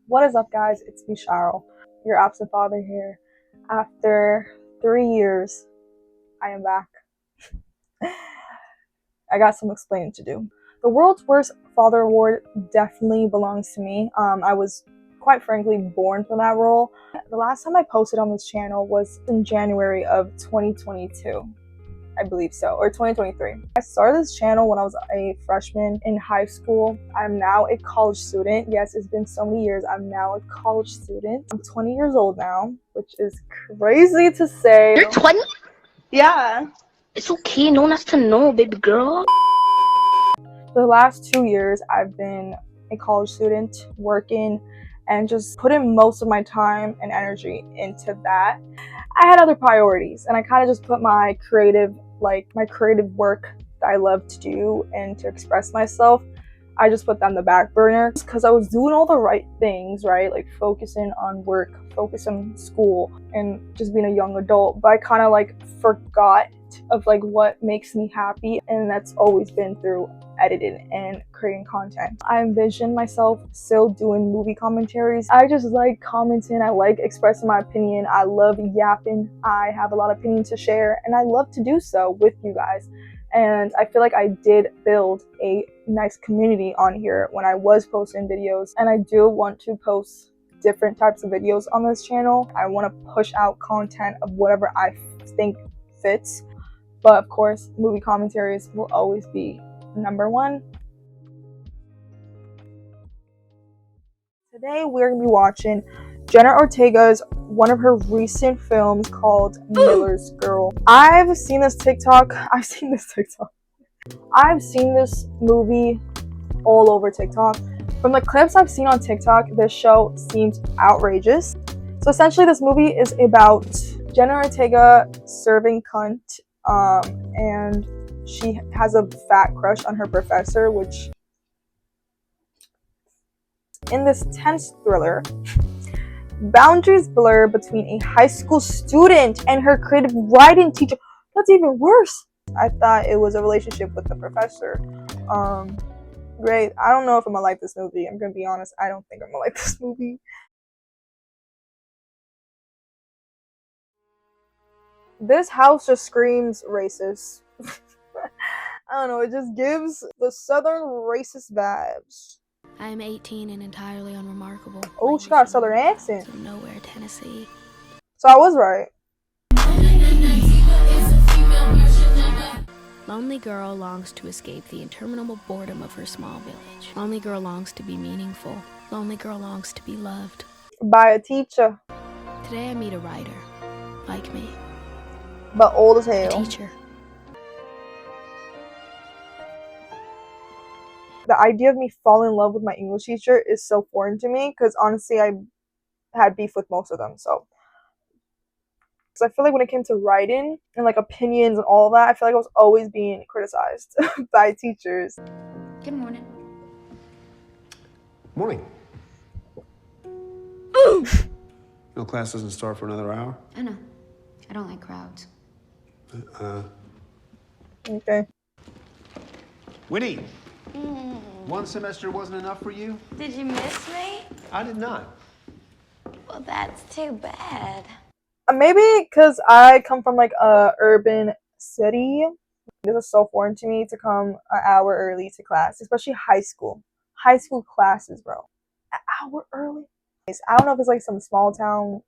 What is up, guys? It's me, Cheryl, your absent father here. After 3 years, I am back. I got some explaining to do. The World's Worst Father Award definitely belongs to me. I was, quite frankly, born for that role. The last time I posted on this channel was in January of 2022. I believe so, or 2023. I started this channel when I was a freshman in high school. I'm now a college student. Yes, it's been so many years. I'm now a college student. I'm 20 years old now, which is crazy to say. You're 20? Yeah. It's okay, no one has to know, baby girl. For the last 2 years, I've been a college student, working, and just putting most of my time and energy into that. I had other priorities, and I kind of just put my creative work that I love to do and to express myself, I just put that on the back burner because I was doing all the right things, right? Like focusing on work, focus on school, and just being a young adult. But I kind of forgot of what makes me happy, and that's always been through editing and creating content. I envision myself still doing movie commentaries. I just like commenting, I like expressing my opinion, I love yapping, I have a lot of opinions to share, and I love to do so with you guys. And I feel like I did build a nice community on here when I was posting videos, and I do want to post different types of videos on this channel. I want to push out content of whatever I think fits, but of course movie commentaries will always be number one. Today we're going to be watching Jenna Ortega's one of her recent films called Miller's Girl. I've seen this movie all over TikTok. From the clips I've seen on TikTok, this show seems outrageous. So essentially this movie is about Jenna Ortega serving cunt, and she has a fat crush on her professor, which in this tense thriller, boundaries blur between a high school student and her creative writing teacher. That's even worse. I thought it was a relationship with the professor. Great. I don't know if I'm gonna like this movie. I'm gonna be honest. I don't think I'm gonna like this movie. This house just screams racist. I don't know, it just gives the southern racist vibes. I am 18 and entirely unremarkable. Oh, she got a southern accent. From nowhere, Tennessee. So I was right. Lonely girl longs to escape the interminable boredom of her small village. Lonely girl longs to be meaningful. Lonely girl longs to be loved. By a teacher. Today I meet a writer, like me. But old as hell. A teacher. The idea of me falling in love with my English teacher is so foreign to me because honestly I had beef with most of them. So I feel like when it came to writing and opinions and all that, I feel like I was always being criticized by teachers. Good morning. Morning. No, class doesn't start for another hour? I know. I don't like crowds. Okay. Winnie! One semester wasn't enough for you? Did you miss me? I did not. Well, that's too bad. Maybe because I come from a urban city. This is so foreign to me to come an hour early to class, especially high school. High school classes, bro. An hour early? I don't know if it's some small town,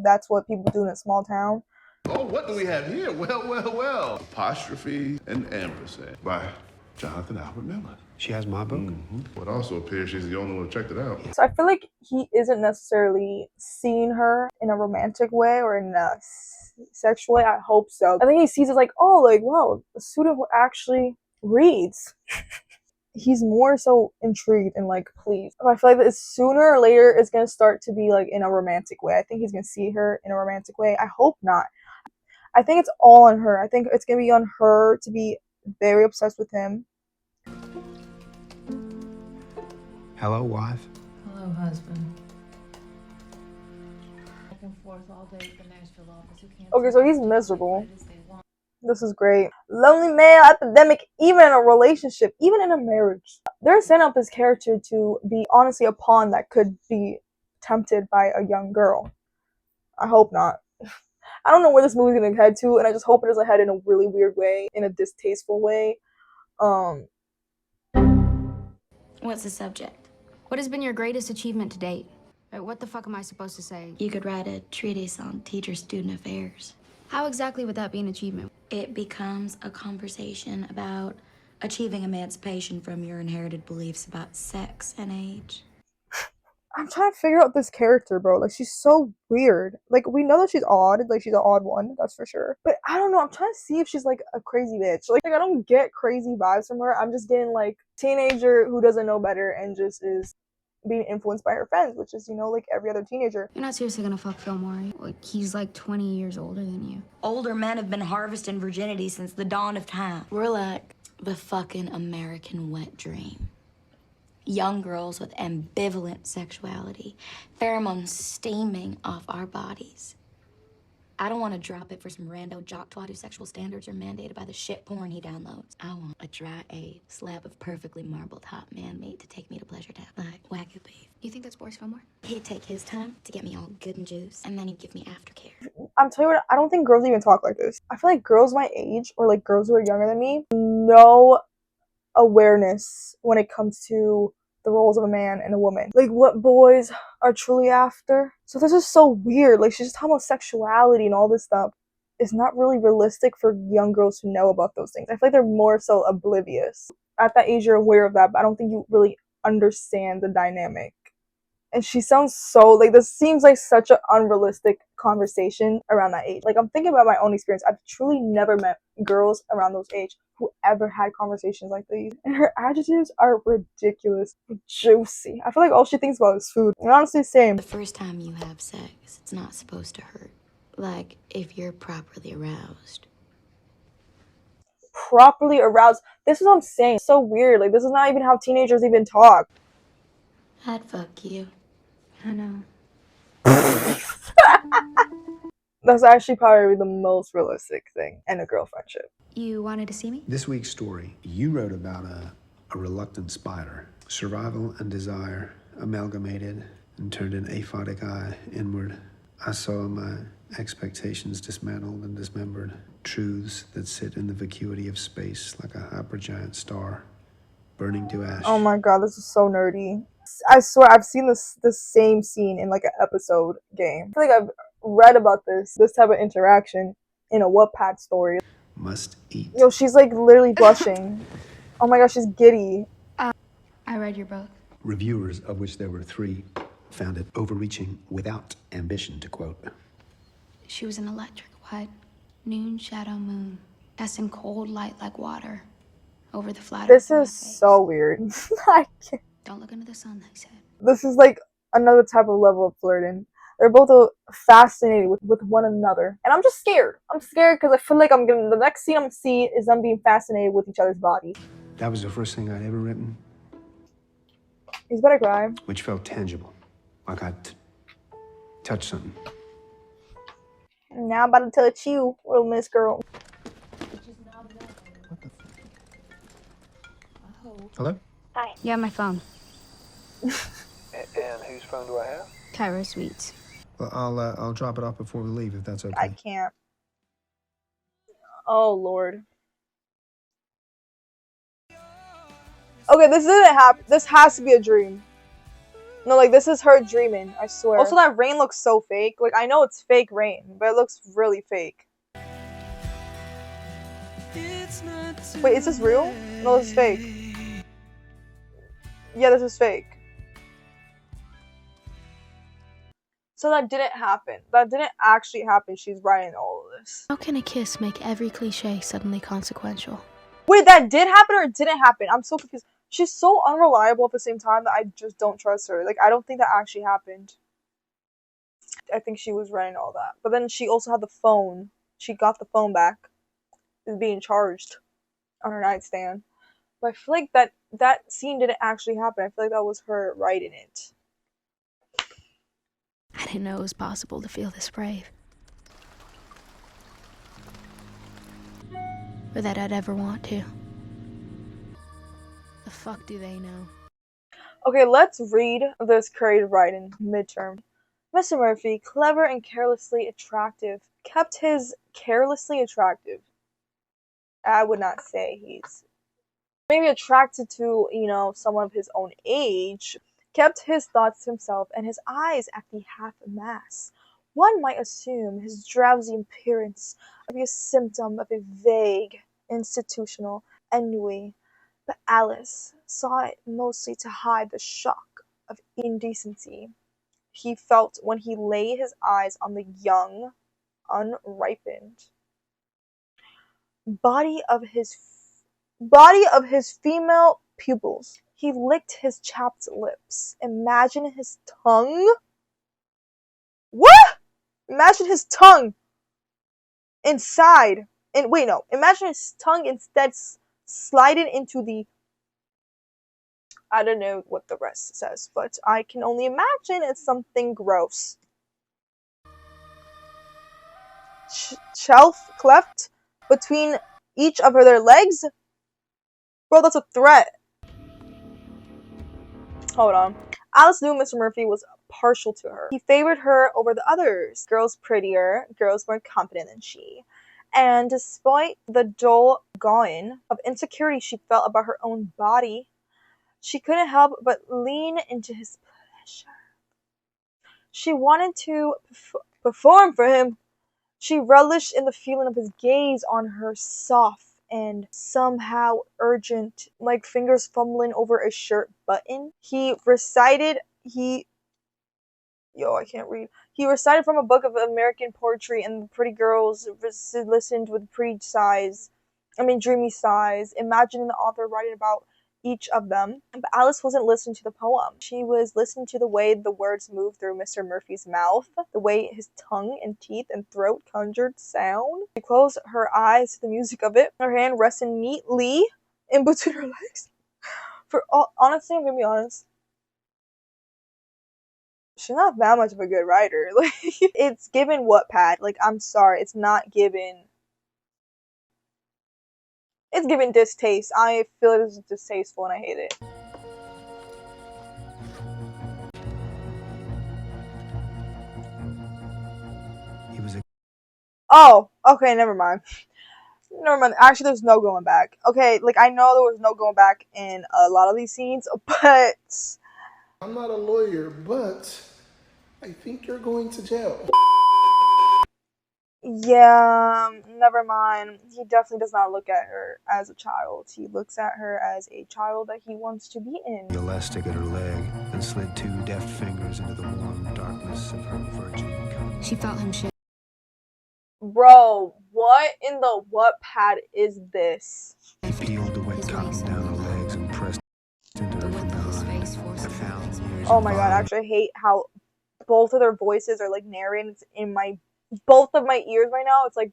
that's what people do in a small town. Oh, what do we have here? Well. Apostrophe and ampersand by Jonathan Albert Miller. She has my book. But also appears she's the only one who checked it out. So I feel like he isn't necessarily seeing her in a romantic way or in a sexual way. I hope so. I think he sees it wow, a student who actually reads. He's more so intrigued and pleased. I feel like sooner or later it's gonna start to be in a romantic way. I think he's gonna see her in a romantic way. I hope not. I think it's all on her. I think it's gonna be on her to be very obsessed with him. Hello, wife. Hello, husband. Back and forth all day at the Nashville office. Who can't Okay, so he's miserable. This is great. Lonely male epidemic, even in a relationship, even in a marriage. They're setting up this character to be honestly a pawn that could be tempted by a young girl. I hope not. I don't know where this movie's gonna head to, and I just hope it doesn't head in a really weird way, in a distasteful way. What's the subject? What has been your greatest achievement to date? What the fuck am I supposed to say? You could write a treatise on teacher-student affairs. How exactly would that be an achievement? It becomes a conversation about achieving emancipation from your inherited beliefs about sex and age. I'm trying to figure out this character, bro. Like, she's so weird. Like, we know that she's odd. Like, she's an odd one, that's for sure. But I don't know. I'm trying to see if she's, like, a crazy bitch. Like I don't get crazy vibes from her. I'm just getting, like, teenager who doesn't know better and just is being influenced by her friends, which is, you know, like every other teenager. You're not seriously gonna fuck Fillmore, are you? Like, he's like 20 years older than you. Older men have been harvesting virginity since the dawn of time. We're like the fucking American wet dream. Young girls with ambivalent sexuality, pheromones steaming off our bodies. I don't want to drop it for some rando jock twat whose sexual standards are mandated by the shit porn he downloads. I want a dry A slab of perfectly marbled hot man meat to take me to pleasure tap, like Wagyu beef. You think that's Boris Fillmore? He'd take his time to get me all good and juice, and then he'd give me aftercare. I'm telling you what, I don't think girls even talk like this. I feel like girls my age, or like girls who are younger than me, no awareness when it comes to the roles of a man and a woman. Like, what boys are truly after. So this is so weird. Like, she's just talking about sexuality and all this stuff. It's not really realistic for young girls to know about those things. I feel like they're more so oblivious. At that age, you're aware of that, but I don't think you really understand the dynamic. And she sounds so, like, this seems like such an unrealistic conversation around that age. Like, I'm thinking about my own experience. I've truly never met girls around those age who ever had conversations like these. And her adjectives are ridiculous. Juicy. I feel like all she thinks about is food. And honestly, same. The first time you have sex, it's not supposed to hurt. Like, if you're properly aroused. Properly aroused. This is what I'm saying. It's so weird. Like, this is not even how teenagers even talk. I'd fuck you. I know. That's actually probably the most realistic thing in a girl friendship. You wanted to see me? This week's story, you wrote about a reluctant spider. Survival and desire amalgamated and turned an aphotic eye inward. I saw my expectations dismantled and dismembered. Truths that sit in the vacuity of space like a hypergiant star, burning to ash. Oh my god, this is so nerdy. I swear I've seen this same scene in like an episode game. I feel like I've read about this type of interaction in a Wattpad story. Must eat. Yo, she's like literally blushing. Oh my gosh, she's giddy. I read your book. Reviewers, of which there were 3, found it overreaching without ambition, to quote. She was an electric what? Noon shadow moon, casting cold light like water over the flat This earth of my is face. so weird. I can't. Don't look into the sun, they said. This is like another type of level of flirting. They're both fascinated with one another. And I'm just scared. I'm scared because I feel like the next scene I'm gonna see is them being fascinated with each other's bodies. That was the first thing I'd ever written, He's better cry. which felt tangible, like I'd touched something. Now I'm about to touch you, little miss girl. Hello? You have my phone. And whose phone do I have? Cairo Sweet. Well, I'll drop it off before we leave, if that's okay. I can't. Oh, Lord. Okay, this didn't happen. This has to be a dream. No, like, this is her dreaming, I swear. Also, that rain looks so fake. Like, I know it's fake rain, but it looks really fake. Wait, is this real? No, this is fake. Yeah, this is fake. So that didn't happen. That didn't actually happen. She's writing all of this. How can a kiss make every cliche suddenly consequential? Wait, that did happen or it didn't happen? I'm so confused. She's so unreliable at the same time that I just don't trust her. Like, I don't think that actually happened. I think she was writing all that. But then she also had the phone. She got the phone back. It's being charged on her nightstand. But I feel like that scene didn't actually happen. I feel like that was her writing it. I didn't know it was possible to feel this brave. or that I'd ever want to. The fuck do they know? Okay, let's read this creative writing midterm. Mr. Murphy, clever and carelessly attractive, kept his carelessly attractive. I would not say he's maybe attracted to, someone of his own age, kept his thoughts to himself and his eyes at the half-mast. One might assume his drowsy appearance to be a symptom of a vague institutional ennui, but Alice saw it mostly to hide the shock of indecency he felt when he laid his eyes on the young, unripened body of his female pupils. He licked his chapped lips. Imagine his tongue. What? Imagine his tongue inside. Imagine his tongue instead sliding into the. I don't know what the rest says, but I can only imagine it's something gross. Shelf cleft between each of their legs? Bro, that's a threat. Hold on. Alice knew Mr. Murphy was partial to her. He favored her over the others. Girls prettier, girls more confident than she. And despite the dull gnawing of insecurity she felt about her own body, she couldn't help but lean into his pleasure. She wanted to perform for him. She relished in the feeling of his gaze on her, soft and somehow urgent, like fingers fumbling over a shirt button. He recited from a book of American poetry, and the pretty girls listened with dreamy sighs, imagining the author writing about each of them. But Alice wasn't listening to the poem. She was listening to the way the words moved through Mr. Murphy's mouth, the way his tongue and teeth and throat conjured sound. She closed her eyes to the music of it, her hand resting neatly in between her legs. Honestly, I'm gonna be honest, she's not that much of a good writer. Like, it's given Wattpad. Like, I'm sorry, it's not given. It's given distaste. I feel it is distasteful and I hate it. He was a Oh, okay, never mind. Actually, there's no going back. Okay, like, I know there was no going back in a lot of these scenes, but I'm not a lawyer, but I think you're going to jail. yeah, never mind. He definitely does not look at her as a child. He looks at her as a child that he wants to be in. elastic at her leg and slid 2 deft fingers into the warm darkness of her virgin cup. She felt him shake. Bro, what in the Wattpad is this? He peeled the wet cotton down her legs and pressed into her from behind. Oh my god, actually I hate how both of their voices are like narrating in both of my ears right now. It's like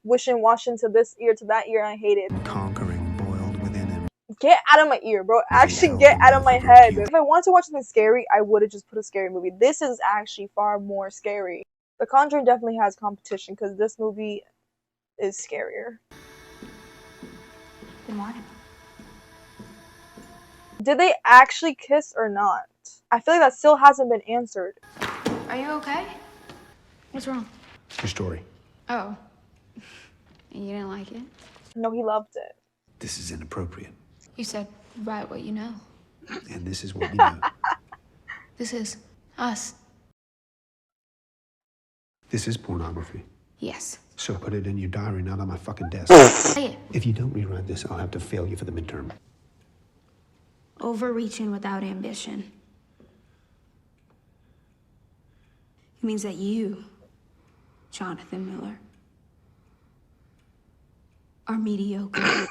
wishing washing to this ear to that ear, and I hate it. Conquering boiled within him. Get out of my ear, bro. Actually get out of my head. If I wanted to watch something scary, I would have just put a scary movie. This is actually far more scary. The Conjuring definitely has competition because this movie is scarier. Then what? Did they actually kiss or not? I feel like that still hasn't been answered. Are you okay? What's wrong? Your story. Oh. And you didn't like it? No, he loved it. This is inappropriate. You said, write what you know. And this is what we know. This is us. This is pornography. Yes. So put it in your diary, not on my fucking desk. Say it. If you don't rewrite this, I'll have to fail you for the midterm. Overreaching without ambition. It means that you, Jonathan Miller, are mediocre.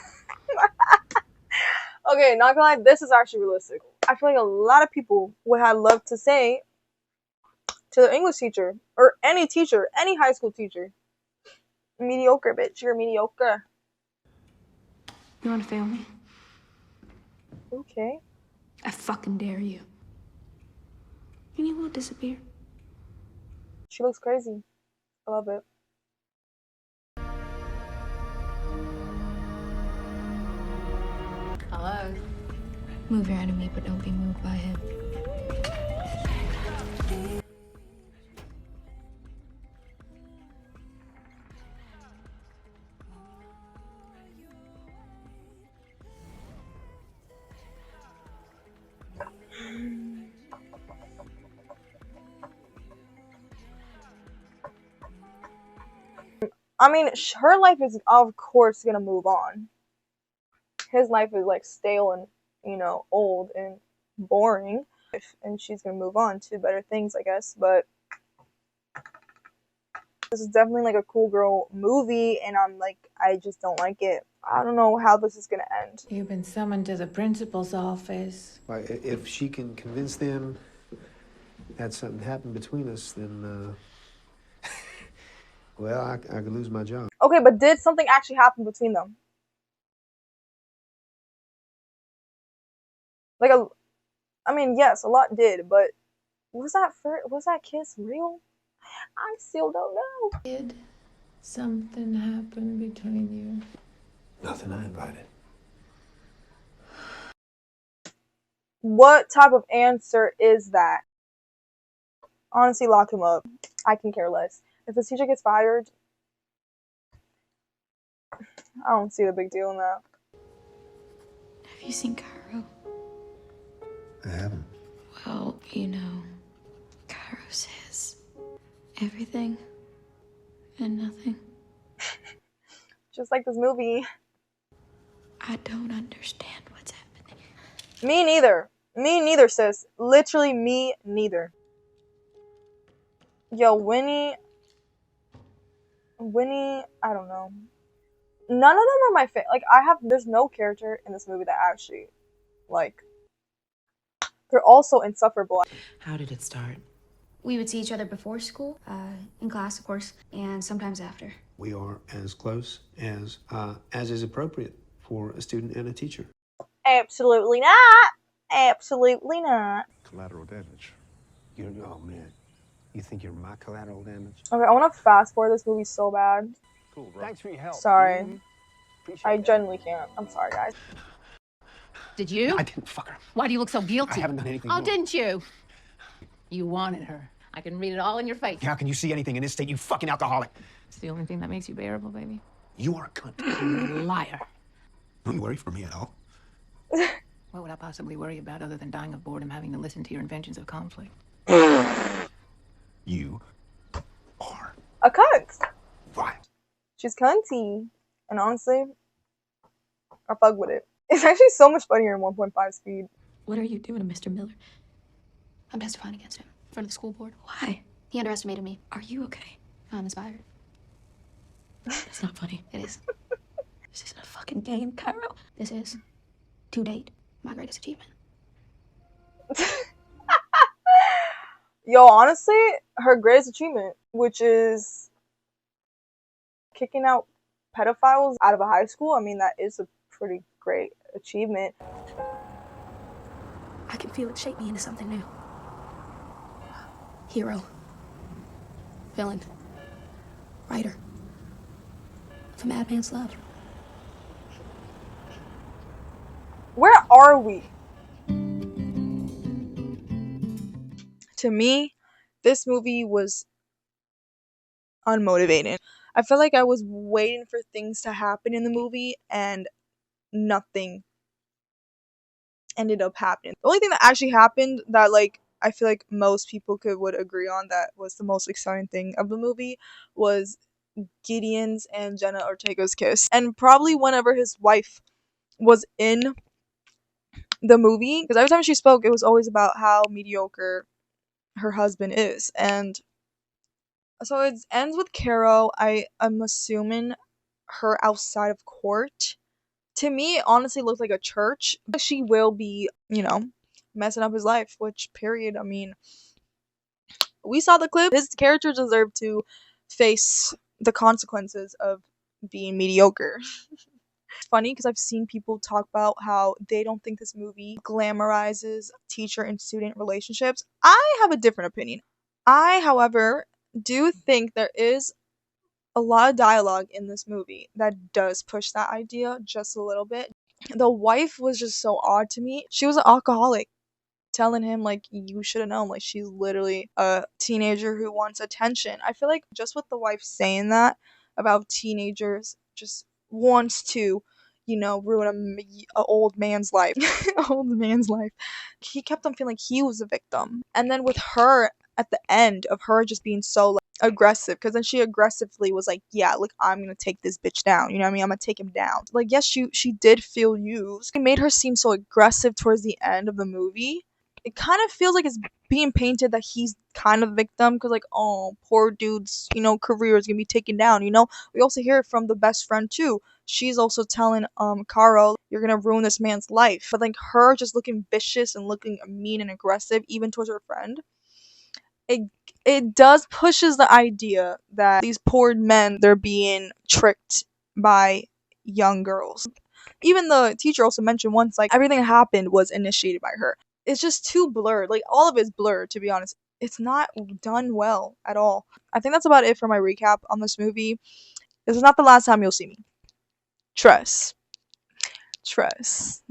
Okay, not gonna lie, this is actually realistic. I feel like a lot of people would have loved to say to their English teacher, or any teacher, any high school teacher, mediocre, bitch, you're mediocre. You wanna fail me? Okay. I fucking dare you. And you will disappear. She looks crazy. I love it. Move your enemy, but don't be moved by him. I mean, her life is, of course, gonna move on. His life is, like, stale and, old and boring. And she's gonna move on to better things, I guess. But this is definitely, like, a cool girl movie, and I just don't like it. I don't know how this is gonna end. You've been summoned to the principal's office. If she can convince them that something happened between us, then, well, I could lose my job. Okay, but did something actually happen between them? I mean, yes, a lot did, but was that kiss real? I still don't know. Did something happen between you? Nothing I invited. What type of answer is that? Honestly, lock him up. I can care less. If the teacher gets fired, I don't see the big deal in that. Have you seen Cairo? I haven't. Well, Cairo says everything and nothing. Just like this movie. I don't understand what's happening. Me neither. Me neither, sis. Literally me neither. Yo, Winnie, I don't know. None of them are my favorite. There's no character in this movie that actually, they're all so insufferable. How did it start? We would see each other before school, in class, of course, and sometimes after. We are as close as is appropriate for a student and a teacher. Absolutely not. Absolutely not. Collateral damage. Oh man, you think you're my collateral damage? Okay, I want to fast forward this movie so bad. Cool, bro. Thanks for your help. Sorry. Appreciate I that. genuinely can't. I'm sorry, guys. Did you? I didn't fuck her. Why do you look so guilty? I haven't done anything Oh, wrong. didn't you? You wanted her. I can read it all in your face. How can you see anything in this state, you fucking alcoholic? It's the only thing that makes you bearable, baby. You are a cunt. You're a liar. Don't worry for me at all. What would I possibly worry about other than dying of boredom having to listen to your inventions of conflict? You are A cunt. right. She's cunty. And honestly, I fuck with it. It's actually so much funnier in 1.5 speed. What are you doing to Mr. Miller? I'm testifying against him in front of the school board. Why? He underestimated me. Are you okay? I'm inspired. It's not funny. It is. This isn't a fucking game, Cairo. This is, to date, my greatest achievement. Yo, honestly, her greatest achievement, which is kicking out pedophiles out of a high school. I mean, that is a pretty great achievement. I can feel it shape me into something new. Hero. Villain. Writer. Of a madman's love. Where are we? To me, this movie was unmotivated. I felt like I was waiting for things to happen in the movie and nothing ended up happening. The only thing that actually happened that I feel like most people would agree on that was the most exciting thing of the movie was Gideon's and Jenna Ortega's kiss. And probably whenever his wife was in the movie, because every time she spoke it was always about how mediocre her husband is. And so it ends with Cairo. I'm assuming her outside of court. To me, it honestly looked like a church. She will be, messing up his life, which, period. I mean, we saw the clip. His character deserved to face the consequences of being mediocre. It's funny because I've seen people talk about how they don't think this movie glamorizes teacher and student relationships. I have a different opinion. I, however, do think there is a lot of dialogue in this movie that does push that idea just a little bit. The wife was just so odd to me. She was an alcoholic, telling him like you should have known, like she's literally a teenager who wants attention. I feel like just with the wife saying that about teenagers, just wants to, ruin a old man's life. Old man's life. He kept on feeling like he was a victim. And then with her at the end of her just being so like aggressive, because then she aggressively was like, yeah, look, I'm gonna take this bitch down, you know what I mean, I'm gonna take him down. Like, yes, she did feel used. It made her seem so aggressive towards the end of the movie. It kind of feels like it's being painted that he's kind of the victim, because like, oh, poor dude's, career is gonna be taken down. We also hear it from the best friend too. She's also telling Cairo, you're gonna ruin this man's life. But like her just looking vicious and looking mean and aggressive even towards her friend, it does pushes the idea that these poor men, they're being tricked by young girls. Even the teacher also mentioned once, like, everything that happened was initiated by her. It's just too blurred. Like, all of it's blurred, to be honest. It's not done well at all. I think that's about it for my recap on this movie. This is not the last time you'll see me. Trust. Trust.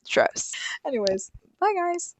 Trust. Anyways, bye guys.